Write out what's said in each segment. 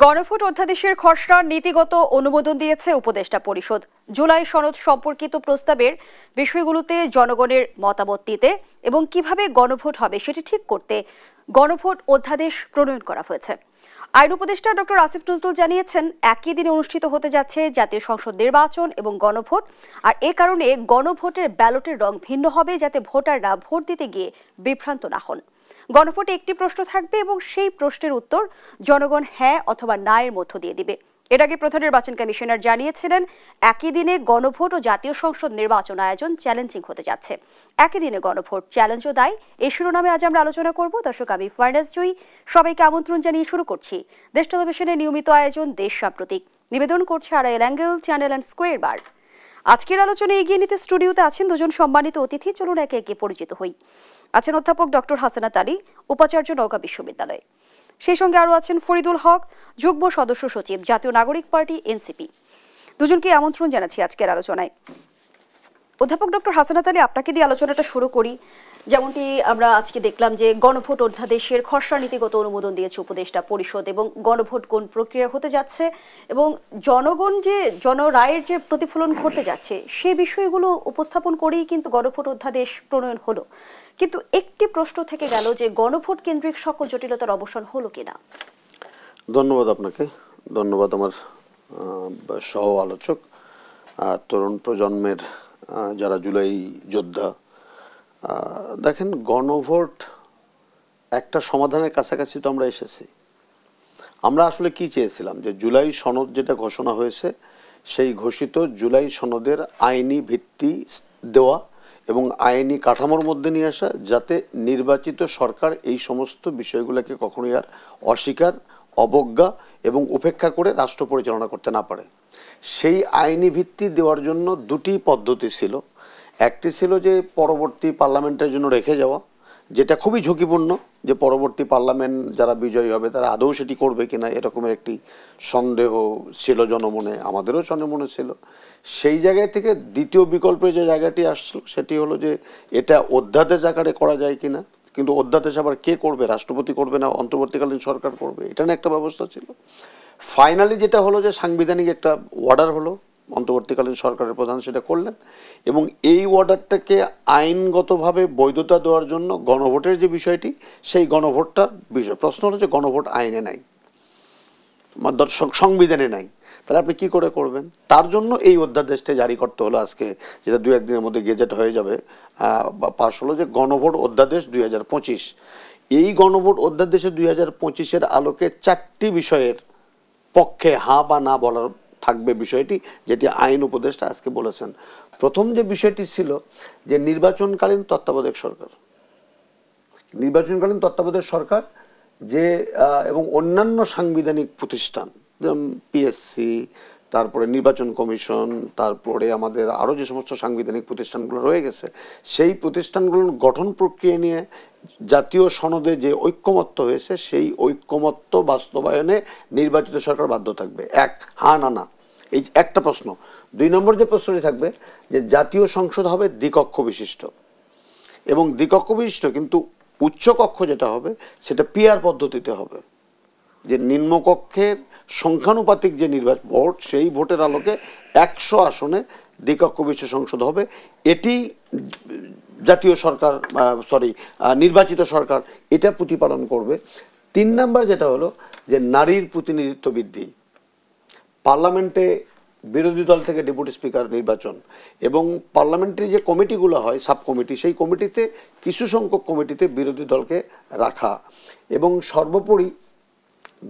গণভোট অধ্যাদেশের খসড়ার নীতিগত অনুমোদন দিয়েছে উপদেষ্টা পরিষদ। জুলাই সনদ সম্পর্কিত প্রস্তাবের বিষয়গুলোতে জনগণের মতামত দিতে এবং কিভাবে গণভোট হবে সেটি ঠিক করতে গণভোট অধ্যাদেশ প্রণয়ন করা হয়েছে। আইন উপদেষ্টা ডক্টর আসিফ নজরুল জানিয়েছেন, একই দিনে অনুষ্ঠিত হতে যাচ্ছে জাতীয় সংসদ নির্বাচন এবং গণভোট, আর এ কারণে গণভোটের ব্যালটের রং ভিন্ন হবে, যাতে ভোটাররা ভোট দিতে গিয়ে বিভ্রান্ত না হন। গণভোটে একটি প্রশ্ন থাকবে এবং সেই প্রশ্নের উত্তর জনগণ হ্যাঁ অথবা না এর মধ্য দিয়ে দিবে। এর আগে প্রধান নির্বাচন কমিশনার জানিয়েছিলেন, একই দিনে গণভোট ও জাতীয় সংসদ নির্বাচন আয়োজন চ্যালেঞ্জিং হতে যাচ্ছে। একই দিনে গণভোট চ্যালেঞ্জও দায়, এই শিরোনামে আজ আমরা আলোচনা করব। দর্শক, আমি ফার্নাস জুই, সবাইকে আমন্ত্রণ জানিয়ে শুরু করছি দেশ টেলিভিশনের নিয়মিত আয়োজন দেশ সাম্প্রতিক। নিবেদন করছে Arail angle, channel and square বার। আজকের আলোচনা এগিয়ে নিতে স্টুডিওতে আছেন দুজন সম্মানিত অতিথি। চলুন একে একে পরিচিত হই। আছেন অধ্যাপক ডক্টর হাসনাত আলী, উপাচার্য, নওগাঁ বিশ্ববিদ্যালয়। সেই সঙ্গে আরও আছেন ফরিদুল হক, যুগ্ম সদস্য সচিব, জাতীয় নাগরিক পার্টি এনসিপি। দুজনকে আমন্ত্রণ জানাচ্ছি আজকের আলোচনায়। অধ্যাপক ডক্টর হাসনাত আলী, আপনাকে দিয়ে আলোচনাটা শুরু করি। যেমনটি আমরা আজকে দেখলাম যে গণভোট অধ্যাদেশের খসড়া নীতিগত অনুমোদন দিয়েছে উপদেষ্টা পরিষদ, এবং গণভোট কোন প্রক্রিয়া হতে যাচ্ছে এবং জনগণ যে জনরায়ের যে প্রতিফলন ঘটতে যাচ্ছে সে বিষয়গুলো উপস্থাপন করেই কিন্তু গণভোট অধ্যাদেশ প্রণয়ন হলো। কিন্তু একটি প্রশ্ন থেকে গেল যে গণভোট কেন্দ্রিক সকল জটিলতার অবসান হলো কিনা। ধন্যবাদ আপনাকে, ধন্যবাদ আমার সহ আলোচক, তরুণ প্রজন্মের যারা জুলাই যোদ্ধা। দেখেন, গণভোট একটা সমাধানের কাছাকাছি তো আমরা এসেছি। আমরা আসলে কি চেয়েছিলাম, যে জুলাই সনদ যেটা ঘোষণা হয়েছে সেই ঘোষিত জুলাই সনদের আইনি ভিত্তি দেওয়া এবং আইনি কাঠামোর মধ্যে নিয়ে আসা, যাতে নির্বাচিত সরকার এই সমস্ত বিষয়গুলোকে কখনোই আর অস্বীকার, অবজ্ঞা এবং উপেক্ষা করে রাষ্ট্র পরিচালনা করতে না পারে। সেই আইনি ভিত্তি দেওয়ার জন্য দুটি পদ্ধতি ছিল। একটি ছিল যে পরবর্তী পার্লামেন্টের জন্য রেখে যাওয়া, যেটা খুবই ঝুঁকিপূর্ণ, যে পরবর্তী পার্লামেন্ট যারা বিজয়ী হবে তারা আদৌ সেটি করবে কিনা, এরকমের একটি সন্দেহ ছিল জনমনে, আমাদেরও জনমনে ছিল। সেই জায়গায় থেকে দ্বিতীয় বিকল্পের যে জায়গাটি আসছিল সেটি হলো যে এটা অধ্যাদেশ আকারে করা যায় কিনা, কিন্তু অধ্যাদেশ আবার কে করবে, রাষ্ট্রপতি করবে না অন্তর্বর্তীকালীন সরকার করবে, এটা না একটা ব্যবস্থা ছিল। ফাইনালি যেটা হলো যে সাংবিধানিক একটা অর্ডার হলো, অন্তর্বর্তীকালীন সরকারের প্রধান সেটা করলেন, এবং এই অর্ডারটাকে আইনগতভাবে বৈধতা দেওয়ার জন্য গণভোটের যে বিষয়টি, সেই গণভোটটার বিষয় প্রশ্ন হলো যে গণভোট আইনে নাই, সংবিধানে নাই, তাহলে আপনি কি করে করবেন? তার জন্য এই অধ্যাদেশটা জারি করতে হলো আজকে, যেটা 2-1 দিনের মধ্যে গেজেট হয়ে যাবে, পাশ হলো, যে গণভোট অধ্যাদেশ 2025। এই গণভোট অধ্যাদেশে 2025-এর আলোকে 4টি বিষয়ের পক্ষে হ্যাঁ বা না বলার থাকবে বিষয়টি, যেটি আইন উপদেষ্টা আজকে বলেছেন। প্রথম যে বিষয়টি ছিল যে নির্বাচনকালীন তত্ত্বাবধায়ক সরকার, নির্বাচনকালীন তত্ত্বাবধায়ক সরকার যে এবং অন্যান্য সাংবিধানিক প্রতিষ্ঠান, যেমন পিএসসি, তারপরে নির্বাচন কমিশন, তারপরে আমাদের আরও যে সমস্ত সাংবিধানিক প্রতিষ্ঠানগুলো রয়ে গেছে, সেই প্রতিষ্ঠানগুলোর গঠন প্রক্রিয়া নিয়ে জাতীয় সনদে যে ঐক্যমত্য হয়েছে, সেই ঐক্যমত্য বাস্তবায়নে নির্বাচিত সরকার বাধ্য থাকবে। এক, হ্যাঁ না না, এই একটা প্রশ্ন। 2 নম্বর যে প্রশ্নটি থাকবে যে জাতীয় সংসদ হবে দ্বিকক্ষ বিশিষ্ট, এবং দ্বিকক্ষ বিশিষ্ট কিন্তু উচ্চকক্ষ যেটা হবে সেটা পিআর পদ্ধতিতে হবে, যে নিম্নকক্ষের সংখ্যানুপাতিক যে নির্বাচন ভোট, সেই ভোটের আলোকে 100 আসনে দ্বিকক্ষ বিশিষ্ট সংসদ হবে। এটি জাতীয় সরকার, নির্বাচিত সরকার এটা প্রতিপালন করবে। 3 নম্বর যেটা হলো যে নারীর প্রতিনিধিত্ব বৃদ্ধি, পার্লামেন্টে বিরোধী দল থেকে ডেপুটি স্পিকার নির্বাচন, এবং পার্লামেন্টারি যে কমিটিগুলো হয়, সাব কমিটি, সেই কমিটিতে কিছু সংখ্যক কমিটিতে বিরোধী দলকে রাখা, এবং সর্বোপরি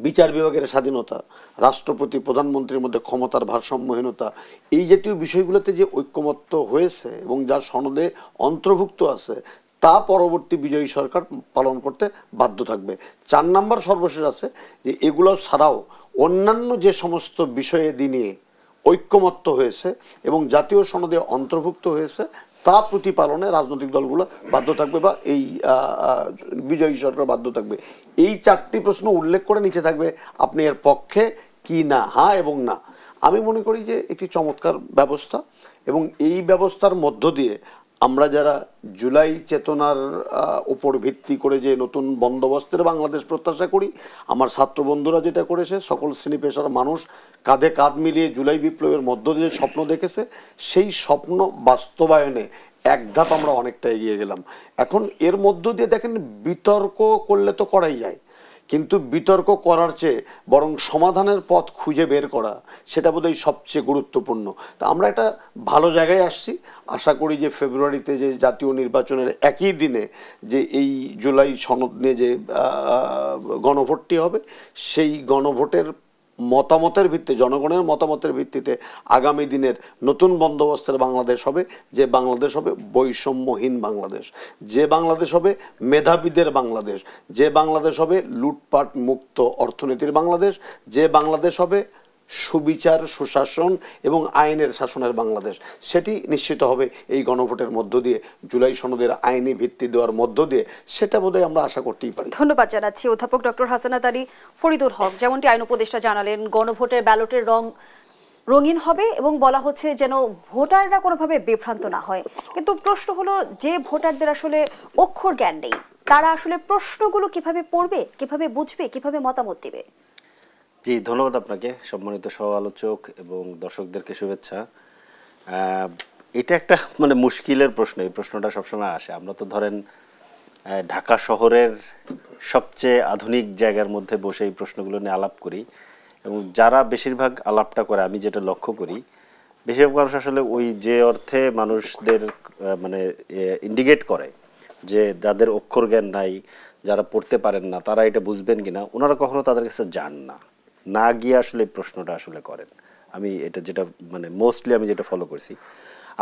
বিচার বিভাগের স্বাধীনতা, রাষ্ট্রপতি প্রধানমন্ত্রীর মধ্যে ক্ষমতার ভারসাম্যহীনতা, এই জাতীয় বিষয়গুলোতে যে ঐক্যমত্য হয়েছে এবং যা সনদে অন্তর্ভুক্ত আছে, তা পরবর্তী বিজয়ী সরকার পালন করতে বাধ্য থাকবে। 4 নম্বর সর্বশেষ আছে যে এগুলো ছাড়াও অন্যান্য যে সমস্ত বিষয়ে নিয়ে ঐক্যমত্য হয়েছে এবং জাতীয় সনদে অন্তর্ভুক্ত হয়েছে, তা প্রতিপালনে রাজনৈতিক দলগুলো বাধ্য থাকবে, বা এই বিজয়ী সরকার বাধ্য থাকবে। এই 4টি প্রশ্ন উল্লেখ করে নিচে থাকবে আপনি এর পক্ষে কি না, হ্যাঁ এবং না। আমি মনে করি যে একটি চমৎকার ব্যবস্থা, এবং এই ব্যবস্থার মধ্য দিয়ে আমরা যারা জুলাই চেতনার উপর ভিত্তি করে যে নতুন বন্দোবস্তের বাংলাদেশ প্রত্যাশা করি, আমার ছাত্র বন্ধুরা যেটা করেছে, সকল শ্রেণী পেশার মানুষ কাঁধে কাঁধ মিলিয়ে জুলাই বিপ্লবের মধ্য দিয়ে স্বপ্ন দেখেছে, সেই স্বপ্ন বাস্তবায়নে এক ধাপ আমরা অনেকটা এগিয়ে গেলাম। এখন এর মধ্য দিয়ে দেখেন, বিতর্ক করলে তো করাই যায়, কিন্তু বিতর্ক করার চেয়ে বরং সমাধানের পথ খুঁজে বের করা, সেটা বোধহয় সবচেয়ে গুরুত্বপূর্ণ। তা আমরা একটা ভালো জায়গায় আসছি। আশা করি যে ফেব্রুয়ারিতে যে জাতীয় নির্বাচনের একই দিনে যে এই জুলাই সনদ নিয়ে যে গণভোটটি হবে, সেই গণভোটের মতামতের ভিত্তিতে, জনগণের মতামতের ভিত্তিতে আগামী দিনের নতুন বন্দোবস্তের বাংলাদেশ হবে, যে বাংলাদেশ হবে বৈষম্যহীন বাংলাদেশ, যে বাংলাদেশ হবে মেধাবীদের বাংলাদেশ, যে বাংলাদেশ হবে লুটপাট মুক্ত অর্থনীতির বাংলাদেশ, যে বাংলাদেশ হবে সুবিচার, সুশাসন এবং আইনের শাসনের বাংলাদেশ। সেটি নিশ্চিত হবে এই গণভোটের মধ্য দিয়ে, জুলাই সনদের আইনি ভিত্তি দেওয়ার মধ্য দিয়ে। সেটা বোধহয় আমরা আশা করতেই পারি। ধন্যবাদ জানাচ্ছি অধ্যাপক ডক্টর হাসানাত আলী ফরিদুল হক। যেমনটি আইন উপদেষ্টা জানালেন, গণভোটের ব্যালটের রং রঙিন হবে এবং বলা হচ্ছে যেন ভোটাররা কোনোভাবে বিভ্রান্ত না হয়। কিন্তু প্রশ্ন হলো, যে ভোটারদের আসলে অক্ষর জ্ঞান নেই, তারা আসলে প্রশ্নগুলো কিভাবে পড়বে, কিভাবে বুঝবে, কিভাবে মতামত দিবে? জি, ধন্যবাদ আপনাকে, সম্মানিত সহ আলোচক এবং দর্শকদেরকে শুভেচ্ছা। এটা একটা মানে মুশকিলের প্রশ্ন, এই প্রশ্নটা সবসময় আসে। আমরা তো ধরেন ঢাকা শহরের সবচেয়ে আধুনিক জায়গার মধ্যে বসে এই প্রশ্নগুলো নিয়ে আলাপ করি, এবং যারা বেশিরভাগ আলাপটা করে, আমি যেটা লক্ষ্য করি, বেশিরভাগ মানুষ আসলে ওই যে অর্থে মানুষদের মানে ইন্ডিকেট করে যে যাদের অক্ষর জ্ঞান নাই, যারা পড়তে পারেন না, তারা এটা বুঝবেন কিনা, ওনারা কখনো তাদের কাছে যান না গিয়ে আসলে এই প্রশ্নটা আসলে করেন। আমি এটা যেটা মানে মোস্টলি আমি যেটা ফলো করছি,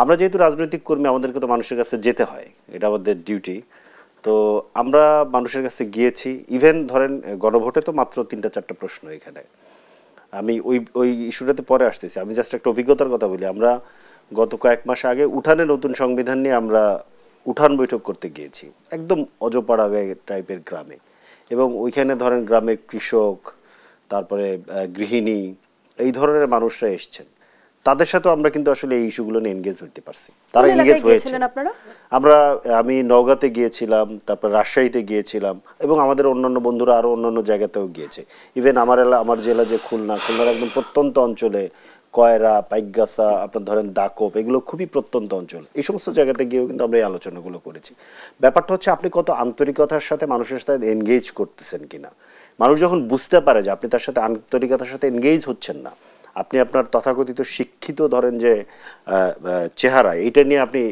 আমরা যেহেতু রাজনৈতিক কর্মী, আমাদেরকে তো মানুষের কাছে যেতে হয়, এটা আমাদের ডিউটি। তো আমরা মানুষের কাছে গিয়েছি। ইভেন ধরেন গণভোটে তো মাত্র 3-4টা প্রশ্ন এখানে, আমি ওই ইস্যুটাতে পরে আসতেছি। আমি জাস্ট একটা অভিজ্ঞতার কথা বলি। আমরা গত কয়েক মাস আগে উঠানে নতুন সংবিধান নিয়ে আমরা উঠান বৈঠক করতে গিয়েছি, একদম অজপাড়া টাইপের গ্রামে, এবং ওইখানে ধরেন গ্রামের কৃষক, তারপরে গৃহিণী, এই ধরনের মানুষরা এসছেন। তাদের সাথে আমরা কিন্তু আসলে এই ইস্যুগুলো নিয়ে এনগেজ হতে পারছি, তারা এনগেজ হয়েছে। আমি নওগাঁতে গিয়েছিলাম, তারপর রাজশাহীতে গিয়েছিলাম, এবং আমাদের অন্যান্য বন্ধুরা আরো অন্যান্য জায়গাতেও গিয়েছে। ইভেন আমার জেলা যে খুলনার একদম প্রত্যন্ত অঞ্চলে, কয়রা, পাইকগাছা, আপনার ধরেন দাকোপ, এগুলো খুবই প্রত্যন্ত অঞ্চল, এই সমস্ত জায়গাতে গিয়েও কিন্তু আমরা এই আলোচনাগুলো করেছি। ব্যাপারটা হচ্ছে আপনি কত আন্তরিকতার সাথে মানুষের সাথে এনগেজ করতেছেন কিনা। মানুষ যখন বুঝতে পারে যে আপনি তার সাথে আন্তরিকতার সাথে এনগেজ হচ্ছেন না, আপনি আপনার তথাকথিত শিক্ষিত ধরেন যে চেহারা, এটা নিয়ে আপনি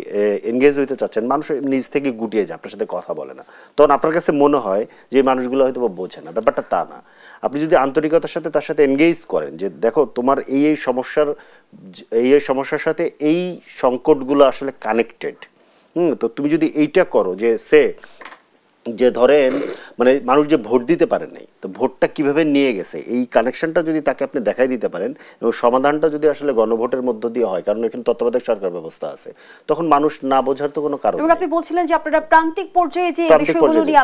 এনগেজ হইতে চাচ্ছেন, মানুষ নিজ থেকে গুটিয়ে যায়, আপনার সাথে কথা বলে না, তখন আপনার কাছে মনে হয় যে এই মানুষগুলো হয়তো বোঝে না। ব্যাপারটা তা না। আপনি যদি আন্তরিকতার সাথে তার সাথে এনগেজ করেন যে দেখো তোমার এই সমস্যার সাথে এই সংকটগুলো আসলে কানেক্টেড, তো তুমি যদি এইটা করো যে ধরেন মানে মানুষ যে ভোট দিতে পারে নাই, তো ভোটটা কিভাবে নিয়ে গেছে, এই কানেকশনটা যদি তাকে আপনি দেখাই দিতে পারেন, এবং সমাধানটা যদি আসলে গণভোটের মধ্য দিয়ে হয়, কারণ এখানে তত্ত্বাবধায়ক সরকার ব্যবস্থা আছে, তখন মানুষ না বোঝার তো কোনো কারণ নেই। আপনি বলছিলেন যে আপনারা প্রান্তিক পর্যায়ে যে বিষয়গুলো নিয়ে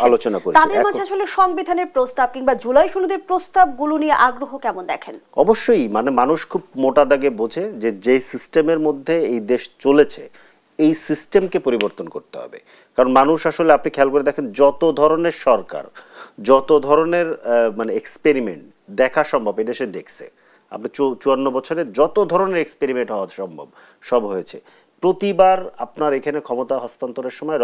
আলোচনা করছেন, তাদের মাঝে আসলে সংবিধানের প্রস্তাব কিংবা জুলাই সনদের প্রস্তাবগুলো নিয়ে আগ্রহ কেমন দেখেন? অবশ্যই, মানে মানুষ খুব মোটা দাগে বোঝে যে সিস্টেমের মধ্যে এই দেশ চলেছে, এই সিস্টেমকে পরিবর্তন করতে হবে। কারণ মানুষ আসলে, আপনি খেয়াল করে দেখেন, যত ধরনের সরকার, যত ধরনের মানে এক্সপেরিমেন্ট দেখা সম্ভব, এটা সে দেখছে। আপনি 54 বছরে যত ধরনের এক্সপেরিমেন্ট হওয়া সম্ভব সব হয়েছে। প্রতিবার আপনার এখানে ক্ষমতা হস্তান্তরের সময়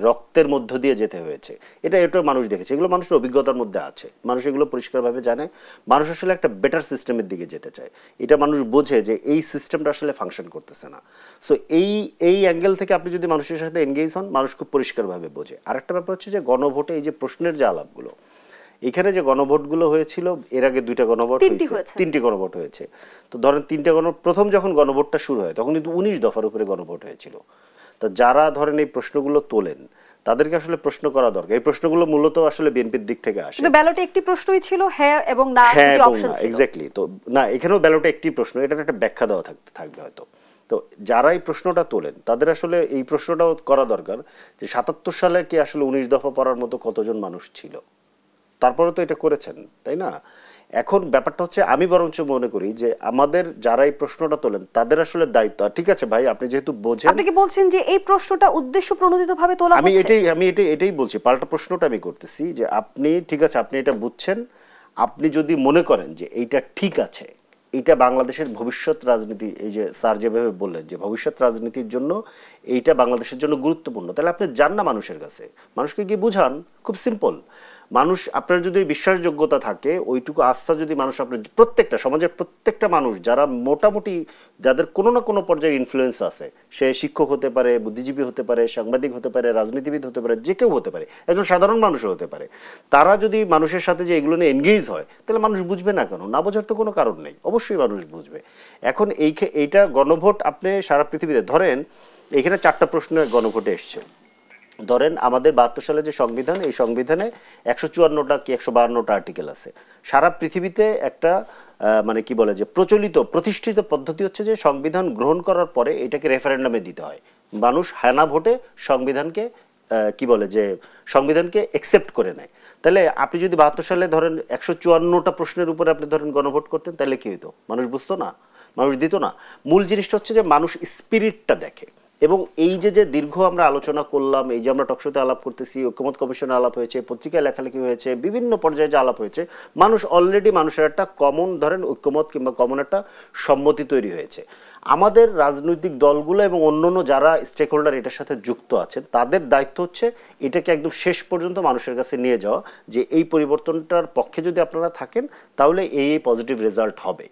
রক্তের মধ্য দিয়ে যেতে হয়েছে, এটা মানুষ দেখেছে, এগুলো মানুষের অভিজ্ঞতার মধ্যে আছে, মানুষ এগুলো পরিষ্কারভাবে জানে। মানুষ আসলে একটা বেটার সিস্টেমের দিকে যেতে চায়, এটা মানুষ বোঝে যে এই সিস্টেমটা আসলে ফাংশন করতেছে না। সো এই অ্যাঙ্গেল থেকে আপনি যদি মানুষের সাথে এনগেজ হন, মানুষ খুব পরিষ্কারভাবে বোঝে। আরেকটা ব্যাপার হচ্ছে যে গণভোটে এই যে প্রশ্নের যে আলাপগুলো, এখানে যে গণভোটগুলো হয়েছিল, এর আগে 2টা গণভোট হয়েছে, 3টি গণভোট হয়েছে। তো ধরেন 3টে প্রথম যখন গণভোটটা শুরু হয়, তখন কিন্তু 19 দফার উপরে গণভোট হয়েছিল। তো যারা ধরেন এই প্রশ্নগুলো তোলেন, তাদেরকে আসলে প্রশ্ন করা দরকার। এই প্রশ্নগুলো মূলত আসলে বিএনপির দিক থেকে আসে। কিন্তু ব্যালটে একটি প্রশ্নই ছিল হ্যাঁ এবং না, দুটি অপশন ছিল। এক্স্যাক্টলি। তো না, এখানেও ব্যালটে একটি প্রশ্ন, এটার একটা ব্যাখ্যা দেওয়া থাকবে হয়তো। তো যারা এই প্রশ্নটা তোলেন, তাদের আসলে এই প্রশ্নটাও করা দরকার যে 77 সালে কি আসলে 19 দফা পড়ার মতো কতজন মানুষ ছিল, তারপরে তো এটা করেছেন, তাই না? এখন ব্যাপারটা হচ্ছে আমি বরঞ্চ মনে করি যে আমাদের যারা এই প্রশ্নটা তোলেন তাদের আসলে দায়িত্ব, ঠিক আছে ভাই আপনি যেহেতু বোঝেন, আপনি কি বলছেন যে এই প্রশ্নটা উদ্দেশ্য প্রণোদিতভাবে তোলা হচ্ছে? আমি এটাই বলছি, পাল্টা প্রশ্নটা আমি করতেছি যে আপনি ঠিক আছে আপনি এটা বুঝছেন, আপনি যদি মনে করেন যে এইটা ঠিক আছে, এইটা বাংলাদেশের ভবিষ্যৎ রাজনীতি, এই যে স্যার যেভাবে বললেন যে ভবিষ্যৎ রাজনীতির জন্য এইটা বাংলাদেশের জন্য গুরুত্বপূর্ণ, তাহলে আপনি যান না মানুষের কাছে, মানুষকে গিয়ে বুঝান, খুব সিম্পল। মানুষ আপনার যদি বিশ্বাসযোগ্যতা থাকে, ওইটুকু আস্থা যদি মানুষ আপনার প্রত্যেকটা সমাজের প্রত্যেকটা মানুষ যারা মোটামুটি যাদের কোনো না কোনো পর্যায়ে ইনফ্লুয়েন্স আছে, সে শিক্ষক হতে পারে, বুদ্ধিজীবী হতে পারে, সাংবাদিক হতে পারে, রাজনীতিবিদ হতে পারে, যে কেউ হতে পারে, একজন সাধারণ মানুষও হতে পারে, তারা যদি মানুষের সাথে যে এগুলো নিয়ে এনগেজ হয় তাহলে মানুষ বুঝবে না কেন? না বোঝার তো কোনো কারণ নেই, অবশ্যই মানুষ বুঝবে। এখন এইটা গণভোট আপনি সারা পৃথিবীতে ধরেন, এখানে 4টা প্রশ্ন গণভোটে এসছে। ধরেন আমাদের 72 সালে যে সংবিধান, এই সংবিধানে 154টা কি 152টা আর্টিকেল আছে। সারা পৃথিবীতে একটা মানে কি বলে যে প্রতিষ্ঠিত পদ্ধতি হচ্ছে যে সংবিধান গ্রহণ করার পরে এটাকে রেফারেন্ডামে দিতে হয়, মানুষ হানা ভোটে সংবিধানকে কি বলে যে সংবিধানকে একসেপ্ট করে নেয়। তাহলে আপনি যদি 72 সালে ধরেন 154টা প্রশ্নের উপরে আপনি ধরেন গণভোট করতেন, তাহলে কি হইতো? মানুষ বুঝতো না, মানুষ দিত না। মূল জিনিসটা হচ্ছে যে মানুষ স্পিরিটটা দেখে। এবং এই যে দীর্ঘ আমরা আলোচনা করলাম, এই যে আমরা টকশোতে আলাপ করতেছি, ঐক্যমত কমিশনে আলাপ হয়েছে, পত্রিকায় লেখালেখি হয়েছে, বিভিন্ন পর্যায়ে যে আলাপ হয়েছে, মানুষ অলরেডি মানুষের একটা কমন ধরেন ঐক্যমত কিংবা কমন একটা সম্মতি তৈরি হয়েছে। আমাদের রাজনৈতিক দলগুলো এবং অন্যান্য যারা স্টেক হোল্ডার এটার সাথে যুক্ত আছেন, তাদের দায়িত্ব হচ্ছে এটাকে একদম শেষ পর্যন্ত মানুষের কাছে নিয়ে যাওয়া, যে এই পরিবর্তনটার পক্ষে যদি আপনারা থাকেন তাহলে এই পজিটিভ রেজাল্ট হবে।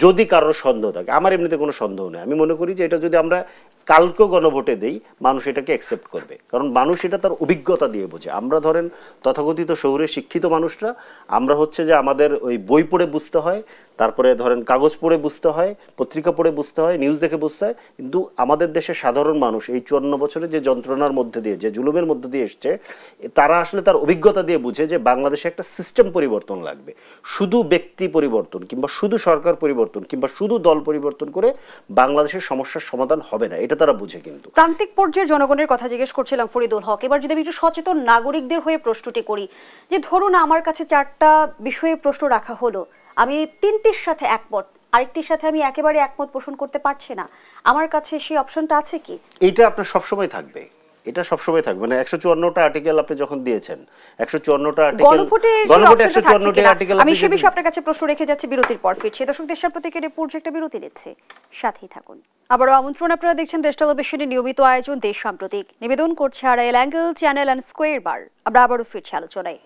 যদি কারোর সন্দেহ থাকে, আমার এমনিতে কোনো সন্দেহ নেই, আমি মনে করি যে এটা যদি আমরা কালকেও গণভোটে দেই, মানুষ এটাকে অ্যাকসেপ্ট করবে, কারণ মানুষ এটা তার অভিজ্ঞতা দিয়ে বোঝে। আমরা ধরেন তথাকথিত শহুরে শিক্ষিত মানুষরা, আমরা হচ্ছে যে আমাদের ওই বই পড়ে বুঝতে হয়, তারপরে ধরেন কাগজ পড়ে বুঝতে হয়, পত্রিকা পড়ে বুঝতে হয়, নিউজ দেখে বুঝতে হয়, কিন্তু আমাদের দেশের সাধারণ মানুষ এই 54 বছরে যে যন্ত্রণার মধ্যে দিয়ে, যে জুলুমের মধ্যে দিয়ে এসছে, তারা আসলে তার অভিজ্ঞতা দিয়ে বুঝে যে বাংলাদেশে একটা সিস্টেম পরিবর্তন লাগবে। শুধু ব্যক্তি পরিবর্তন কিংবা শুধু সরকার পরিবর্তন কিংবা শুধু দল পরিবর্তন করে বাংলাদেশের সমস্যার সমাধান হবে না, এটা তারা বুঝে। কিন্তু প্রান্তিক পর্যায়ের জনগণের কথা জিজ্ঞেস করছিলাম ফরিদুল হক। এবার যদি আমি একটু সচেতন নাগরিকদের হয়ে প্রশ্নটি করি, যে ধরুন আমার কাছে 4টা বিষয়ে প্রশ্ন রাখা হলো, আমি 3টির সাথে একমত, আরেকটির সাথে আমি একেবারে একমত পোষণ করতে পারছি না, আমার কাছে সেই অপশনটা আছে কি? এইটা আপনার সবসময় থাকবে, এটা সবসময় থাকবে। মানে 154টা আর্টিকেল আপনি যখন দিয়েছেন, 154টা আর্টিকেল গণভোটে 154টা আর্টিকেল, আমি সে বিষয়ে আপনার কাছে প্রশ্ন রেখে যাচ্ছি, বিরতির পর ফিরছি। দর্শক, দেশার প্রতীকে রিপোর্ট একটা বিরতি নিচ্ছে, সাথেই থাকুন। আবারও আমন্ত্রণ, আপনারা দেখছেন দেশ টেলিভিশনের নিয়মিত আয়োজন দেশ সাম্প্রতিক, নিবেদন করছে Arail angle channel and square বার। আমরা আবারও ফিরছি আলোচনায়।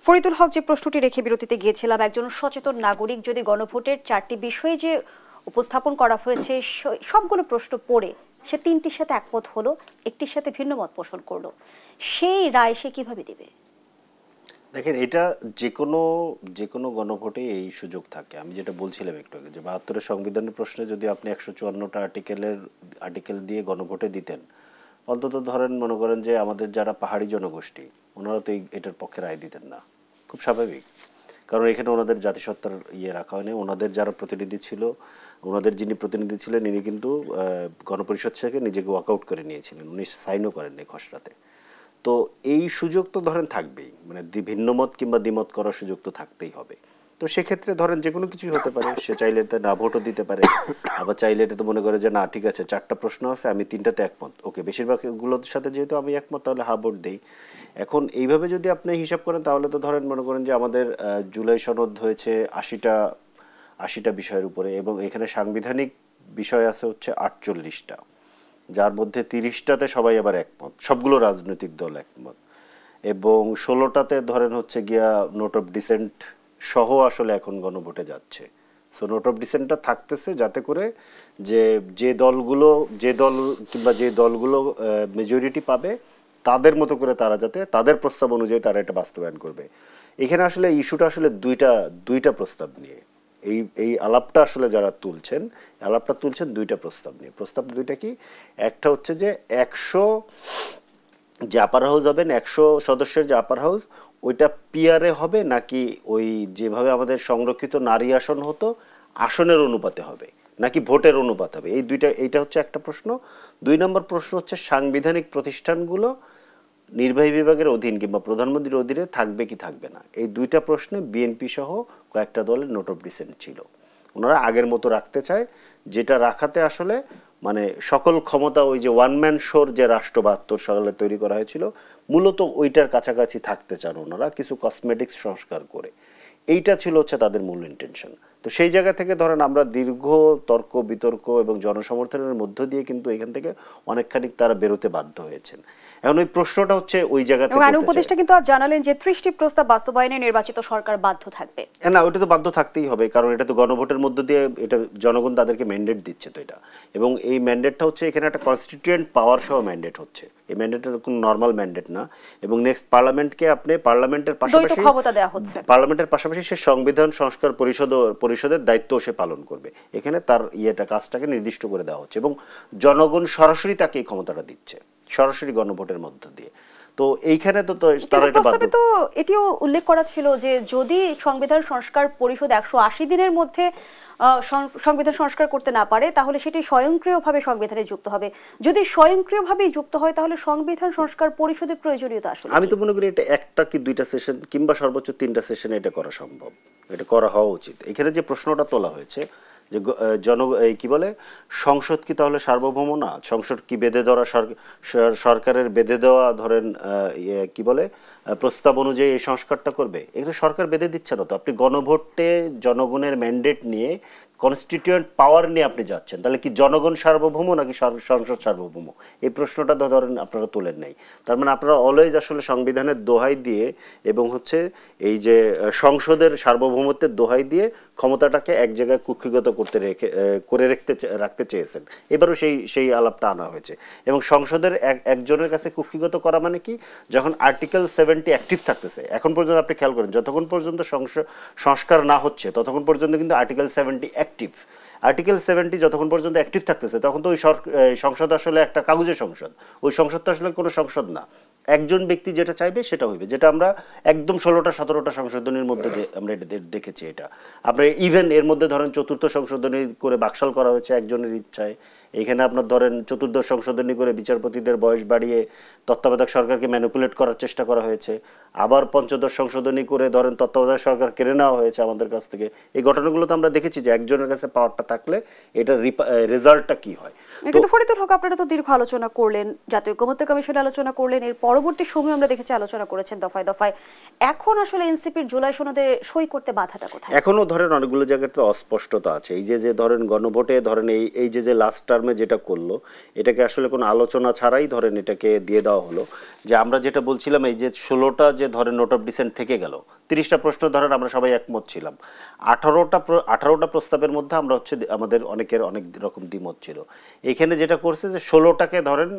ফরিদুল হক, যে প্রশ্নটি রেখে বিরতিতে গিয়েছিলাম, একজন সচেতন নাগরিক যদি গণভোটের 4টি বিষয়ে যে উপস্থাপন করা হয়েছে সবগুলো প্রশ্ন পড়ে সে 3টির সাথে একমত হলো, একটির সাথে ভিন্ন মত পোষণ করলো, সেই রায় সে কিভাবে দিবে? দেখেন, এটা যে কোনো গণভোটে এই সুযোগ থাকে। আমি যেটা বলছিলাম একটু আগে, যে 72 সংবিধানের প্রশ্নে যদি আপনি 154টা আর্টিকেল দিয়ে গণভোটে দিতেন, অন্তত ধরেন মনে করেন যে আমাদের যারা পাহাড়ি জনগোষ্ঠী, ওনারা তো এটার পক্ষে রায় দিতেন না, খুব স্বাভাবিক, কারণ এখানে ওনাদের জাতিসত্তার রাখা হয়নি। ওনাদের যারা প্রতিনিধি ছিল, ওনাদের যিনি প্রতিনিধি ছিলেন, ইনি কিন্তু গণপরিষদ থেকে নিজেকে ওয়াকআউট করে নিয়েছিলেন, উনি সাইনও করেননি খসড়াতে। তো এই সুযোগ তো ধরেন থাকবেই, মানে ভিন্নমত কিংবা দ্বিমত করার সুযোগ তো থাকতেই হবে। তো সেক্ষেত্রে ধরেন যে কোনো কিছুই হতে পারে, সে চাইলে এতে না ভোটও দিতে পারে, আবার চাইলে এটাতে মনে করে যে না ঠিক আছে 4টা প্রশ্ন আছে, আমি 3টাতে একমত, ওকে বেশিরভাগগুলোর সাথে যেহেতু আমি একমত, তাহলে হা ভোট দেই। এখন এইভাবে যদি আপনি হিসাব করেন, তাহলে তো ধরেন মনে করেন যে আমাদের জুলাই সনদ হয়েছে 80টা বিষয়ের উপরে, এবং এখানে সাংবিধানিক বিষয় আছে হচ্ছে 48টা, যার মধ্যে 30টাতে সবাই আবার একমত, সবগুলো রাজনৈতিক দল একমত, এবং 16টাতে ধরেন হচ্ছে গিয়া নোট অফ ডিসেন্ট সহ আসলে এখন গণভোটে যাচ্ছে। সো নোট অফ ডিসেন্টটা থাকতেছে যাতে করে যে দলগুলো মেজরিটি পাবে, তাদের মতো করে তারা যাতে তাদের প্রস্তাব অনুযায়ী তারা এটা বাস্তবায়ন করবে। এখানে আসলে ইস্যুটা আসলে দুইটা প্রস্তাব নিয়ে, এই আলাপটা আসলে যারা তুলছেন, আলাপটা তুলছেন 2টা প্রস্তাব নিয়ে। প্রস্তাব 2টা কি? একটা হচ্ছে যে 100 যে আপার হাউস হবেন, 100 সদস্যের যে আপার হাউস, ওইটা পিয়ারে হবে নাকি ওই যেভাবে আমাদের সংরক্ষিত নারী আসন হতো আসনের অনুপাতে হবে, নাকি ভোটের অনুপাত হবে? এইটা হচ্ছে একটা প্রশ্ন। 2 নম্বর প্রশ্ন হচ্ছে সাংবিধানিক প্রতিষ্ঠানগুলো নির্বাহী বিভাগের অধীন কিংবা প্রধানমন্ত্রীর অধীনে থাকবে কি থাকবে না, এই দুইটা প্রশ্নে বিএনপি সহ কয়েকটা দলের নোট অফ ডিসেন্ট ছিল। ওনারা আগের মতো রাখতে চায়, যেটা রাখাতে আসলে মানে সকল ক্ষমতা ওই যে ওয়ান ম্যান শোর যে রাষ্ট্র ৭২ সালে তৈরি করা হয়েছিল, মূলত ওইটার কাছাকাছি থাকতে চান ওনারা, কিছু কসমেটিক্স সংস্কার করে। এইটা ছিল হচ্ছে তাদের মূল ইন্টেনশন। তো সেই জায়গা থেকে ধরেন আমরা দীর্ঘ তর্ক বিতর্ক এবং জনসমর্থনের মধ্য দিয়ে কিন্তু এখান থেকে অনেকখানি তারা বেরোতে বাধ্য হয়েছেন। এখন ওই প্রশ্নটা হচ্ছে ওই জায়গা থেকে, আইন উপদেষ্টা কিন্তু আজ জানালেন যে ৩০টি প্রস্তাব বাস্তবায়নে নির্বাচিত সরকার বাধ্য থাকবে। না, ওইটা তো বাধ্য থাকতেই হবে, কারণ এটা তো গণভোটের মধ্য দিয়ে এটা জনগণ তাদেরকে ম্যান্ডেট দিচ্ছে। তো এটা এবং এই ম্যান্ডেটটা হচ্ছে এখানে একটা কনস্টিটিউয়েন্ট পাওয়ার সহ ম্যান্ডেট হচ্ছে। এই ম্যান্ডেটটা কোনো নর্মাল ম্যান্ডেট না। এবং নেক্সট পার্লামেন্টকে আপনি পার্লামেন্টের পাশাপাশি ক্ষমতা দেওয়া হচ্ছে, পার্লামেন্টের পাশাপাশি সে সংবিধান সংস্কার পরিষদের দায়িত্ব সে পালন করবে। এখানে তার কাজটাকে নির্দিষ্ট করে দেওয়া হচ্ছে এবং জনগণ সরাসরি তাকে এই ক্ষমতাটা দিচ্ছে, সরাসরি গণভোটের মধ্য দিয়ে। তো এইখানে তো তারা এটা বাধ্য। তো এটিও উল্লেখ করা ছিল যে যদি সংবিধান সংস্কার পরিষদ ১৮০ দিনের মধ্যে সংবিধান সংস্কার করতে না পারে, তাহলে সেটি স্বয়ংক্রিয়ভাবে সংবিধানে যুক্ত হবে। যদি স্বয়ংক্রিয়ভাবে যুক্ত হয়, তাহলে সংবিধান সংস্কার পরিষদের প্রয়োজনীয়তা আসলে আমি তো মনে করি এটা একটা কি দুইটা সেশন কিংবা সর্বোচ্চ ৩টা সেশনে এটা করা সম্ভব, এটা করা হওয়া উচিত। এখানে যে প্রশ্নটা তোলা হয়েছে যে কি বলে সংসদ কি তাহলে সার্বভৌম না, সংসদ কি বেঁধে দেওয়া সরকারের বেঁধে দেওয়া ধরেন কি বলে প্রস্তাব অনুযায়ী এই সংস্কারটা করবে? এখানে সরকার বেঁধে দিচ্ছে না তো, আপনি গণভোটে জনগণের ম্যান্ডেট নিয়ে কনস্টিটিউয়েন্ট পাওয়ার নিয়ে আপনি যাচ্ছেন, তাহলে কি জনগণ সার্বভৌম নাকি সংসদ সার্বভৌম? এই প্রশ্নটা তো ধরেন আপনারা তোলেন নাই। তার মানে আপনারা অলওয়েজ আসলে সংবিধানের দোহাই দিয়ে এবং হচ্ছে এই যে সংসদের সার্বভৌমত্বের দোহাই দিয়ে ক্ষমতাটাকে এক জায়গায় কুক্ষিগত রাখতে চেয়েছেন। এবারও সেই আলাপটা আনা হয়েছে এবং সংসদের একজনের কাছে কুক্ষিগত করা মানে কি, যখন আর্টিকেল 70 অ্যাক্টিভ থাকতেছে, এখন পর্যন্ত আপনি খেয়াল করেন যতক্ষণ পর্যন্ত সংস্কার না হচ্ছে ততক্ষণ পর্যন্ত কিন্তু আর্টিকেল 70 অ্যাক্টিভ। আর্টিকেল 70 যতক্ষণ পর্যন্ত অ্যাক্টিভ থাকতেছে তখন তো ওই সংসদ আসলে একটা কাগজের সংসদ, ওই সংসদ তো আসলে কোনো সংসদ না। একজন ব্যক্তি যেটা চাইবে সেটা হইবে, যেটা আমরা একদম 16টা 17টা সংশোধনীর মধ্যে আমরা এটা দেখেছি। এটা আপনার ইভেন এর মধ্যে ধরেন ৪র্থ সংশোধনী করে বাকশাল করা হয়েছে একজনের ইচ্ছায়। এখানে আপনার ধরেন ৪র্দশ সংশোধনী করে বিচারপতিদের বয়স বাড়িয়ে তত্ত্বাবধায়ক সরকারকে ম্যানিপুলেট করার চেষ্টা করা হয়েছে। আবার ৫ম সংশোধনী করে ধরেন তত্ত্বাবধায়ক সরকার কেড়ে নেওয়া হয়েছে আমাদের কাছ থেকে। এই ঘটনাগুলো তো আমরা দেখেছি যে একজনের কাছে পাওয়ারটা থাকলে এটার রেজাল্টটা কি হয়। কিন্তু ফরিদুল হক, আপনারা তো দীর্ঘ আলোচনা করলেন, জাতীয় ঐকমত্য কমিশনে আলোচনা করলেন, এর পরবর্তী সময় আমরা দেখেছি আলোচনা করেছেন দফায় দফায়। এখন আসলে এনসিপির জুলাই সনদে সই করতে বাধাটা কোথায়? এখনো ধরেন অনেকগুলো জায়গাতে অস্পষ্টতা আছে। এই যে ধরেন গণভোটে ধরেন এই যে লাস্ট টার্মে যেটা করলো, এটাকে আসলে কোনো আলোচনা ছাড়াই ধরেন এটাকে দিয়ে দেওয়া হলো। যে আমরা যেটা বলছিলাম এই যে 16টা যে ধরেন নোট অফ ডিসেন্ট থেকে গেল, 30টা প্রশ্ন ধরেন আমরা সবাই একমত ছিলাম, 18টা প্রস্তাবের মধ্যে আমরা হচ্ছে আমাদের অনেকের অনেক রকম দ্বিমত ছিল। এখানে যেটা করছে যে 16টাকে ধরেন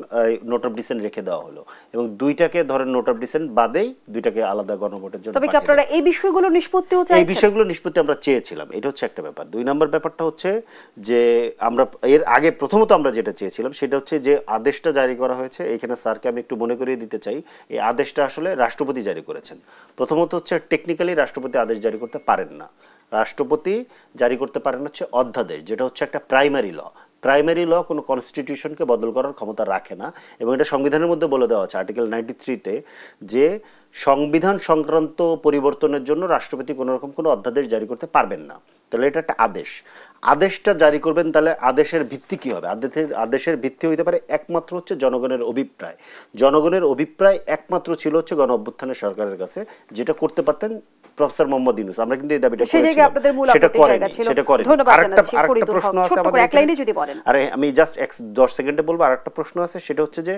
নোট অফ ডিসেন্ট রেখে দেওয়া হলো এবং 2টাকে ধরেন নোট অফ ডিসেন্ট বাদেই 2টাকে আলাদা গণভোটের জন্য। তবে কি আপনারা এই বিষয়গুলো নিষ্পত্তিও চাইছেন? এই বিষয়গুলো নিষ্পত্তি আমরা চেয়েছিলাম, এটা হচ্ছে একটা ব্যাপার। 2 নম্বর ব্যাপারটা হচ্ছে যে আমরা এর আগে প্রথমত আমরা যেটা চেয়েছিলাম সেটা হচ্ছে যে আদেশটা জারি করা হয়েছে, এখানে স্যারকে আমি একটু মনে করিয়ে দিতে চাই, এই আদেশটা আসলে রাষ্ট্রপতি জারি করেছেন। প্রথমত হচ্ছে টেকনিক্যালি রাষ্ট্রপতি আদেশ জারি করতে পারেন না, রাষ্ট্রপতি জারি করতে পারেন হচ্ছে অধ্যাদেশ, যেটা হচ্ছে একটা প্রাইমারি ল। প্রাইমারি ল কোনো কনস্টিটিউশনকে বদল করার ক্ষমতা রাখে না এবং এটা সংবিধানের মধ্যে বলে দেওয়া আছে আর্টিকেল 93-তে যে সংবিধান সংক্রান্ত পরিবর্তনের জন্য রাষ্ট্রপতি কোনো রকম কোনো অধ্যাদেশ জারি করতে পারবেন না। তাহলে এটা একটা আদেশ, আদেশটা জারি করবেন, তাহলে আদেশের ভিত্তি কি হবে? আদেশের ভিত্তি হইতে পারে একমাত্র হচ্ছে জনগণের অভিপ্রায়। জনগণের অভিপ্রায় একমাত্র ছিল হচ্ছে গণ অভ্যুত্থানের সরকারের কাছে, যেটা করতে পারতেন প্রফেসর মোহাম্মদ ইউনূস। আমরা কিন্তু এই দাবিটা করেছিলাম, সেটা করেনি। আরেকটা প্রশ্ন আছে আমাদের, আরে আমি জাস্ট 10 সেকেন্ডে বলবো। আরেকটা প্রশ্ন আছে, সেটা হচ্ছে যে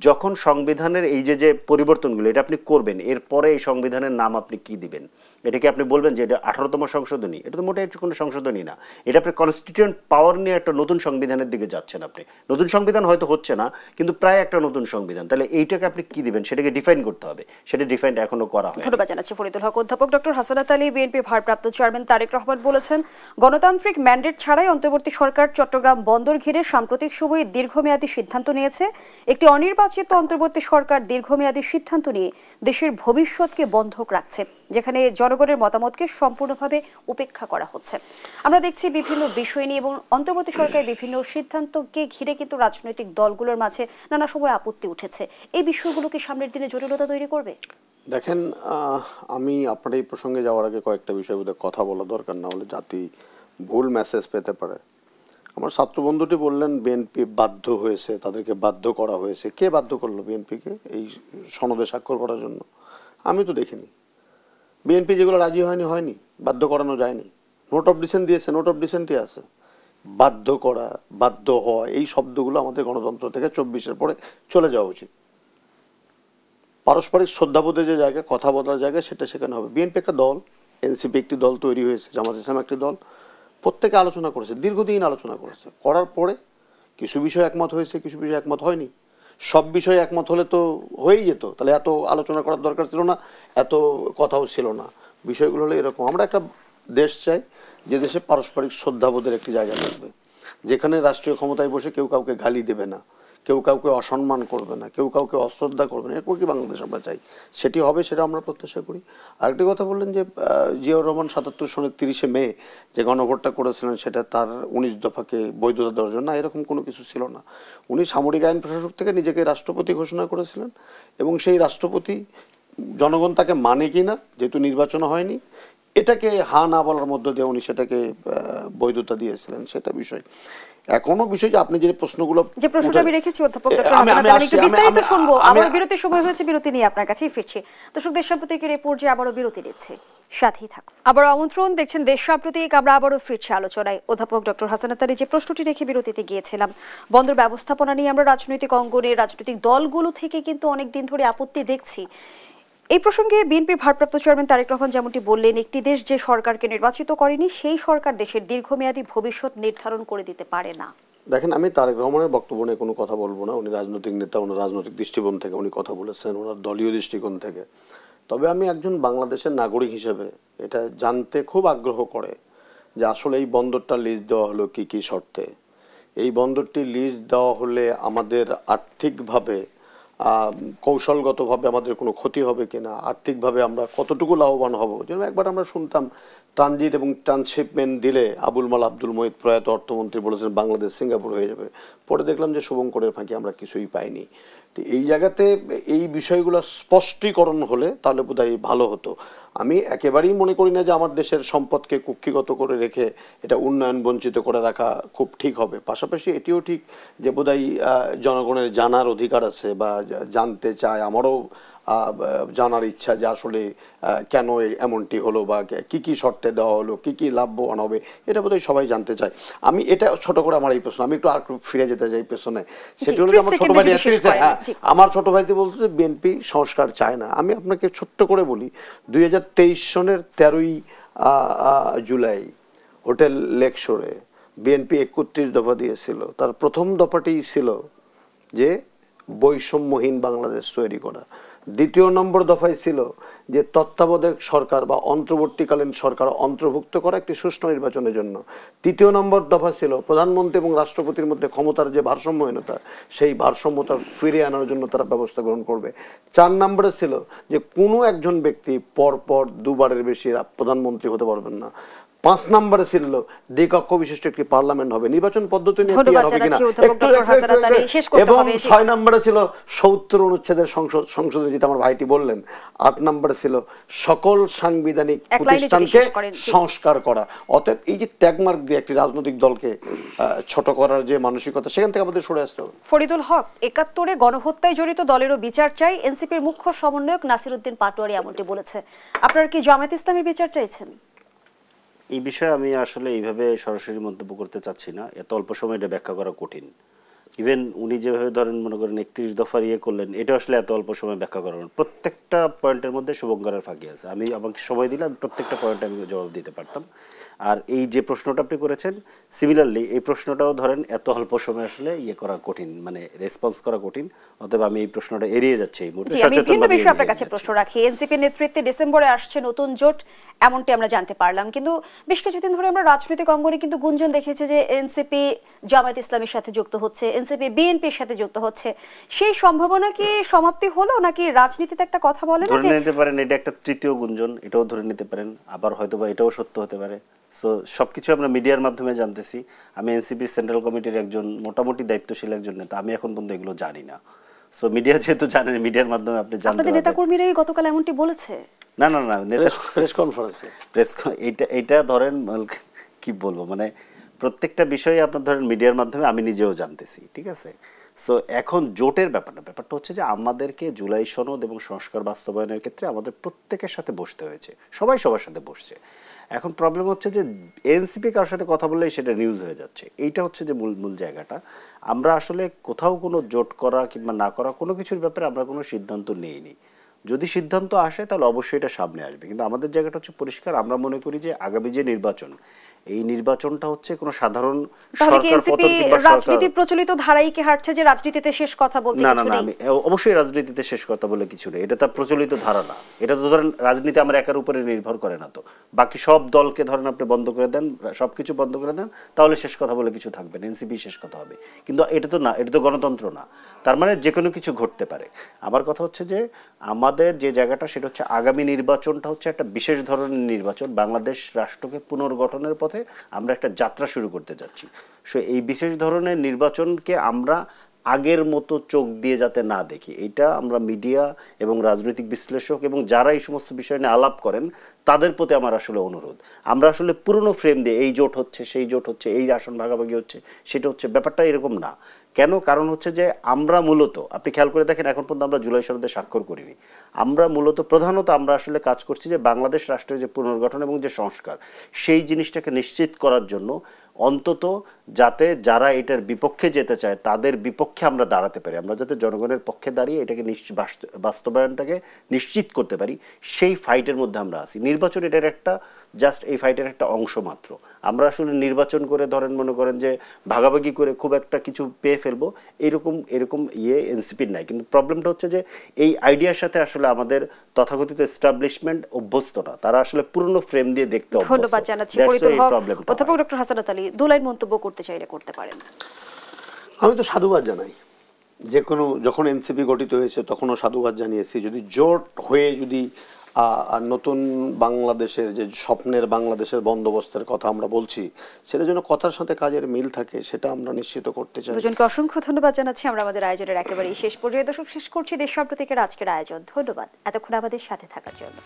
যখন সংবিধানের এই যে পরিবর্তনগুলো এটা আপনি করবেন, এরপরে এই সংবিধানের নাম আপনি কি দিবেন? এটাকে আপনি বলবেন যে এটা 18তম সংশোধনী? এটা তো মোটেই কোনো সংশোধনী না, এটা আপনি কনস্টিটিউয়েন্ট পাওয়ার নিয়ে একটা নতুন সংবিধানের দিকে যাচ্ছেন। আপনি নতুন সংবিধান হয়তো হচ্ছে না, কিন্তু প্রায় একটা নতুন সংবিধান। তাহলে এইটাকে আপনি কি দিবেন সেটাকে ডিফাইন করতে হবে, সেটা ডিফাইন এখনো করা হয়। ধন্যবাদ জানাচ্ছি ফরিদুল হক। অধ্যাপক ডক্টর হাসানাত আলী, বিএনপির ভারপ্রাপ্ত চেয়ারম্যান তারেক রহমান বলেছেন, গণতান্ত্রিক ম্যান্ডেট ছাড়াই অন্তর্বর্তী সরকার চট্টগ্রাম বন্দর ঘিরে সাম্প্রতিক সময়ে দীর্ঘমেয়াদী সিদ্ধান্ত নিয়েছে। একটি অনির্বাচিত অন্তর্বর্তী সরকার দীর্ঘমেয়াদী সিদ্ধান্ত নিয়ে দেশের ভবিষ্যৎকে বন্ধক রাখছে। যেখানে জনগণের মতামতকে সম্পূর্ণভাবে উপেক্ষা করা হচ্ছে। আমরা দেখছি বিভিন্ন বিষয় নিয়ে এবং অন্তর্বর্তী সরকারের বিভিন্ন সিদ্ধান্তকে ঘিরে কিন্তু রাজনৈতিক দলগুলোর মাঝে নানা সময় আপত্তি উঠেছে। এই বিষয়গুলোকে সামনের দিনে জটিলতা তৈরি করবে? দেখেন, আমি আপনার এই প্রসঙ্গে যাওয়ার আগে কয়েকটা বিষয় বোধহয় কথা বলা দরকার, না হলে জাতি ভুল মেসেজ পেতে পারে। আমার ছাত্র বন্ধুটি বললেন বিএনপি বাধ্য হয়েছে, তাদেরকে বাধ্য করা হয়েছে। কে বাধ্য করলো বিএনপিকে এই সনদে স্বাক্ষর করার জন্য? আমি তো দেখিনি। বিএনপি যেগুলো রাজি হয়নি, বাধ্য করানো যায়নি। নোট অফ ডিসেন্ট দিয়েছে, নোট অফ ডিসেন্টই আছে। বাধ্য করা, বাধ্য হওয়া, এই শব্দগুলো আমাদের গণতন্ত্র থেকে 24-এর পরে চলে যাওয়া উচিত। পারস্পরিক শ্রদ্ধাবোধের যে জায়গায়, কথা বলার জায়গায়, সেটা সেখানে হবে। বিএনপি একটা দল, এনসিপি একটি দল তৈরি হয়েছে, জামাত ইসলাম একটি দল, প্রত্যেকে আলোচনা করেছে, দীর্ঘদিন আলোচনা করেছে। করার পরে কিছু বিষয় একমত হয়েছে, কিছু বিষয় একমত হয়নি। সব বিষয়ে একমত হলে তো হয়েই যেত, তাহলে এত আলোচনা করার দরকার ছিল না, এত কথাও ছিল না। বিষয়গুলো হলো এরকম। আমরা একটা দেশ চাই যে দেশে পারস্পরিক শ্রদ্ধাবোধের একটি জায়গা থাকবে, যেখানে রাষ্ট্রীয় ক্ষমতায় বসে কেউ কাউকে গালি দেবে না, কেউ কাউকে অসম্মান করবে না, কেউ কাউকে অশ্রদ্ধা করবে না। এরপর কি বাংলাদেশ আমরা চাই, সেটি হবে, সেটা আমরা প্রত্যাশা করি। আরেকটি কথা বললেন যে জিয়াউর রহমান ৭৭ সনের 30শে মে যে গণভোটটা করেছিলেন সেটা তার 19 দফাকে বৈধতা দেওয়ার জন্য, এরকম কোনো কিছু ছিল না। উনি সামরিক আইন প্রশাসক থেকে নিজেকে রাষ্ট্রপতি ঘোষণা করেছিলেন এবং সেই রাষ্ট্রপতি জনগণ তাকে মানে কিনা, যেহেতু নির্বাচন হয়নি, এটাকে হা না বলার মধ্য দিয়ে উনি সেটাকে বৈধতা দিয়েছিলেন, সেটা বিষয়। এখনো বিষয় যে আপনি যে প্রশ্নগুলো, যে প্রশ্নটা আমি রেখেছি অধ্যাপক ডক্টর হাসান আতার, আমি একটু বিস্তারিত শুনবো। আবার বিরতির সময় হয়েছে, বিরতি নিয়ে আপনার কাছেই ফিরছি। দর্শক, দেশ সাম্প্রতিকের এই পর্যায়ে আবারও বিরতি নিচ্ছে, সাথেই থাকুন। আবার আমন্ত্রণ, দেখছেন দেশ সাম্প্রতিক। আমরা আবারও ফিরছি আলোচনায়। অধ্যাপক ডক্টর হাসান আতার যে প্রশ্নটি রেখে বিরতিতে গিয়েছিলাম, বন্দর ব্যবস্থাপনা নিয়ে আমরা রাজনৈতিক অঙ্গনে, রাজনৈতিক দলগুলো থেকে কিন্তু অনেকদিন ধরে আপত্তি দেখছি। এই প্রসঙ্গে বিএনপির ভারপ্রাপ্ত চেয়ারম্যান তারেক রহমান যেমনটি বললেন, একটি দেশ যে সরকারকে নির্বাচিত করেনি সেই সরকার দেশের দীর্ঘমেয়াদী ভবিষ্যৎ নির্ধারণ করে দিতে পারে না। দেখেন, আমি তারেক রহমানের বক্তব্য নিয়ে কোনো কথা বলবো না। উনি রাজনৈতিক নেতা, ওনার রাজনৈতিক দৃষ্টিকোণ থেকে উনি কথা বলেছেন, ওনার দলীয় দৃষ্টিকোণ থেকে। তবে আমি একজন বাংলাদেশের নাগরিক হিসেবে এটা জানতে খুব আগ্রহ করে যে আসলে এই বন্দরটা লিজ দেওয়া হলো কি কি শর্তে। এই বন্দরটি লিজ দেওয়া হলে আমাদের আর্থিকভাবে, কৌশলগতভাবে আমাদের কোনো ক্ষতি হবে কিনা, আর্থিকভাবে আমরা কতটুকু লাভবান হব। যেমন একবার আমরা শুনতাম ট্রানজিট এবং ট্রান্সশিপমেন্ট দিলে আবুল মাল আব্দুল মহিদ প্রয়াত অর্থমন্ত্রী বলেছেন বাংলাদেশ সিঙ্গাপুর হয়ে যাবে। পরে দেখলাম যে শুভঙ্করের ফাঁকি আমরা কিছুই পাইনি। তো এই জায়গাতে এই বিষয়গুলো স্পষ্টীকরণ হলে তাহলে বোধহয় ভালো হতো। আমি একেবারেই মনে করি না যে আমার দেশের সম্পদকে কুক্ষিগত করে রেখে এটা উন্নয়ন বঞ্চিত করে রাখা খুব ঠিক হবে। পাশাপাশি এটিও ঠিক যে বোধহয় জনগণের জানার অধিকার আছে বা জানতে চায়, আমারও জানার ইচ্ছা যে আসলে কেন এমনটি হলো বা কি কি শর্তে দেওয়া হলো, কি কি লাভবান হবে, এটা বোধহয় সবাই জানতে চায়। আমি এটা ছোট করে আমার এই প্রশ্ন, আমি একটু আর ফিরে যেতে চাই পেছনে। সেটি হলো আমার ছোট ভাই, আমার ছোট ভাইতে বলতে বিএনপি সংস্কার চায় না। আমি আপনাকে ছোট্ট করে বলি, 2023 সনের 13ই জুলাই হোটেল লেকশোরে বিএনপি 31 দফা দিয়েছিল। তার প্রথম দফাটি ছিল যে বৈষম্যহীন বাংলাদেশ তৈরি করা। দ্বিতীয় নম্বর দফায় ছিল যে তত্ত্বাবধায়ক সরকার বা অন্তর্বর্তীকালীন সরকার অন্তর্ভুক্ত করা একটি সুষ্ঠু নির্বাচনের জন্য। তৃতীয় নম্বর দফা ছিল প্রধানমন্ত্রী এবং রাষ্ট্রপতির মধ্যে ক্ষমতার যে ভারসাম্যহীনতা, সেই ভারসাম্যতা ফিরিয়ে আনার জন্য তারা ব্যবস্থা গ্রহণ করবে। 4 নম্বরে ছিল যে কোনো একজন ব্যক্তি পরপর দুবারের বেশি প্রধানমন্ত্রী হতে পারবেন না। 5 নম্বরে ছিল দ্বিকক্ষ বিশিষ্ট একটি পার্লামেন্ট হবে, নির্বাচন পদ্ধতি নিয়ে ক্লিয়ার হবে কিনা। এবং 6 নম্বরে ছিল 70 অনুচ্ছেদের সংশোধন, যেটা আমার ভাইটি বললেন। 8 নম্বরে ছিল সকল সাংবিধানিক প্রতিষ্ঠানকে সংস্কার করা। অতএব এই যে ট্যাগমার্ক দিয়ে একটি রাজনৈতিক দলকে ছোট করার যে মানসিকতা, সেখান থেকে আমাদের সরে আসতে হবে। ফরিদুল হক, 71-এ গণহত্যায় জড়িত দলেরও বিচার চাই, এনসিপির মুখ্য সমন্বয়ক নাসির উদ্দিন পাটোয়ারি এমনটি বলেছে। আপনারা কি জামায়াত ইসলামের বিচার চাইছেন? এই বিষয়ে আমি আসলে এইভাবে সরাসরি মন্তব্য করতে চাচ্ছি না, এত অল্প সময় এটা ব্যাখ্যা করা কঠিন। ইভেন উনি যেভাবে ধরেন মনে করেন 31 দফার করলেন, এটা আসলে এত অল্প সময় ব্যাখ্যা করা প্রত্যেকটা পয়েন্টের মধ্যে শুভঙ্করের ফাঁকি আছে। আমি আমাকে সময় দিলে প্রত্যেকটা পয়েন্টে আমি জবাব দিতে পারতাম। আর এই যে প্রশ্নটা আপনি করেছেন, সিমিলারলি এই প্রশ্নটাও ধরেন এত অল্প সময় আসলে করা কঠিন, মানে রেসপন্স করা কঠিন। অতএব আমি এই প্রশ্নটা এড়িয়ে যাচ্ছি এই মুহূর্তে। আমি ভিন্ন বিষয়ে আপনার কাছে প্রশ্ন রাখি। এনসিপির নেতৃত্বে ডিসেম্বরে আসছে নতুন জোট, এমনটি আমরা জানতে পারলাম, কিন্তু বেশ কিছুদিন ধরে আমরা রাজনৈতিক অঙ্গনে কিন্তু গুঞ্জন দেখেছি যে এনসিপি জামায়াত ইসলামের সাথে যুক্ত হচ্ছে, এনসিপি বিএনপির সাথে যুক্ত হচ্ছে, সেই সম্ভাবনা কি সমাপ্তি হলো, নাকি রাজনীতিতে একটা কথা বলে না ধরে যে নিতে পারেন এটা একটা তৃতীয় গুঞ্জন, এটাও ধরে নিতে পারেন, আবার হয়তোবা এটাও সত্য হতে পারে। সো সবকিছু আমরা মিডিয়ার মাধ্যমে জানতেছি। আমি এনসিপির সেন্ট্রাল কমিটির একজন মোটামুটি দায়িত্বশীল একজন নেতা, আমি এখন পর্যন্ত এগুলো জানি না। সো মিডিয়া যেহেতু জানেন, মিডিয়ার মাধ্যমে আপনি জানতে আপনাদের পারবেন। নেতাকর্মীরাই গতকাল এমনটি বলেছে? না না না, নেতা প্রেস কনফারেন্সে এটা ধরেন কি বলবো, মানে প্রত্যেকটা বিষয়ে আপনার ধরেন মিডিয়ার মাধ্যমে আমি নিজেও জানতেছি, ঠিক আছে। সো এখন জোটের ব্যাপারটা হচ্ছে যে আমাদেরকে জুলাই সনদ এবং সংস্কার বাস্তবায়নের ক্ষেত্রে আমাদের প্রত্যেকের সাথে বসতে হয়েছে, সবাই সবার সাথে বসছে। এখন প্রবলেম হচ্ছে যে এনসিপি কারোর সাথে কথা বললেই সেটা নিউজ হয়ে যাচ্ছে, এইটা হচ্ছে যে মূল জায়গাটা। আমরা আসলে কোথাও কোনো জোট করা কিংবা না করা কোনো কিছুর ব্যাপারে আমরা কোনো সিদ্ধান্ত নেইনি। যদি সিদ্ধান্ত আসে তাহলে অবশ্যই এটা সামনে আসবে, কিন্তু আমাদের জায়গাটা হচ্ছে পরিষ্কার। আমরা মনে করি যে আগামী যে নির্বাচন, এই নির্বাচনটা হচ্ছে কোনো সাধারণ সরকার পতন কিংবা রাজনীতির প্রচলিত ধারাই কি হাঁটছে যে রাজনীতিতে শেষ কথা বলতে না না কিছু না, নেই? আমি অবশ্যই রাজনীতিতে শেষ কথা বলে কিছু নেই, এটা তার প্রচলিত ধারা না। এটা তো ধরেন রাজনীতি আমার একার উপরে নির্ভর করে না, তো বাকি সব দলকে ধরেন আপনি বন্ধ করে দেন, সবকিছু বন্ধ করে দেন, তাহলে শেষ কথা বলে কিছু থাকবে না, এনসিপি শেষ কথা হবে। কিন্তু এটা তো না, এটা তো গণতন্ত্র না, তার মানে যে কোনো কিছু ঘটতে পারে। আমার কথা হচ্ছে যে আমাদের যে জায়গাটা সেটা হচ্ছে আগামী নির্বাচনটা হচ্ছে একটা বিশেষ ধরনের নির্বাচন। বাংলাদেশ রাষ্ট্রকে পুনর্গঠনের পথে আমরা একটা যাত্রা শুরু করতে যাচ্ছি। সো এই বিশেষ ধরনের নির্বাচনকে আমরা আগের মতো চোখ দিয়ে যাতে না দেখি, এটা আমরা মিডিয়া এবং রাজনৈতিক বিশ্লেষক এবং যারা এই সমস্ত বিষয় নিয়ে আলাপ করেন তাদের প্রতি আমার আসলে অনুরোধ। আমরা আসলে পুরনো ফ্রেম দিয়ে এই জোট হচ্ছে, সেই জোট হচ্ছে, এই আসন ভাগাভাগি হচ্ছে, সেটা হচ্ছে, ব্যাপারটা এরকম না। কেন? কারণ হচ্ছে যে আমরা মূলত, আপনি খেয়াল করে দেখেন, এখন পর্যন্ত আমরা জুলাই সনদে স্বাক্ষর করিনি। আমরা মূলত প্রধানত আমরা আসলে কাজ করছি যে বাংলাদেশ রাষ্ট্রের যে পুনর্গঠন এবং যে সংস্কার, সেই জিনিসটাকে নিশ্চিত করার জন্য অন্তত যাতে যারা এটার বিপক্ষে যেতে চায় তাদের বিপক্ষে আমরা দাঁড়াতে পারি, আমরা যাতে জনগণের পক্ষে দাঁড়িয়ে এটাকে বাস্তবায়নটাকে নিশ্চিত করতে পারি, সেই ফাইটের মধ্যে আমরা আছি। নির্বাচন এটার একটা জাস্ট এই ফাইটের একটা অংশ মাত্র। আমরা আসলে নির্বাচন করে ধরেন মনে করেন যে ভাগাভাগি করে খুব একটা কিছু পেয়ে ফেলবো, এরকম এনসিপির নাই। কিন্তু প্রবলেমটা হচ্ছে যে এই আইডিয়ার সাথে আসলে আমাদের তথাকথিত এস্টাবলিশমেন্ট অভ্যস্ত না, তারা আসলে পুরনো ফ্রেম দিয়ে দেখতে অভ্যস্ত। ধন্যবাদ জানাচ্ছি ফরিদুল হক। অধ্যাপক ডক্টর হাসানাত আলী, দুলাইন মন্তব্য করতে চাইলে করতে পারেন। আমি তো সাধুবাদ জানাই, যে কোনো যখন এনসিপি গঠিত হয়েছে তখনও সাধুবাদ জানিয়েছি। যদি জোট হয়ে যদি নতুন বাংলাদেশের যে স্বপ্নের বাংলাদেশের বন্দোবস্তের কথা আমরা বলছি, সেটা যেন কথার সাথে কাজের মিল থাকে, সেটা আমরা নিশ্চিত করতে চাই। দুজনকে অসংখ্য ধন্যবাদ জানাচ্ছি। আমরা আমাদের আয়োজনের একেবারেই শেষ পর্যায়ে দর্শক শেষ করছি দেশ সাম্প্রতিকের আজকের আয়োজন। ধন্যবাদ এতক্ষণ আমাদের সাথে থাকার জন্য।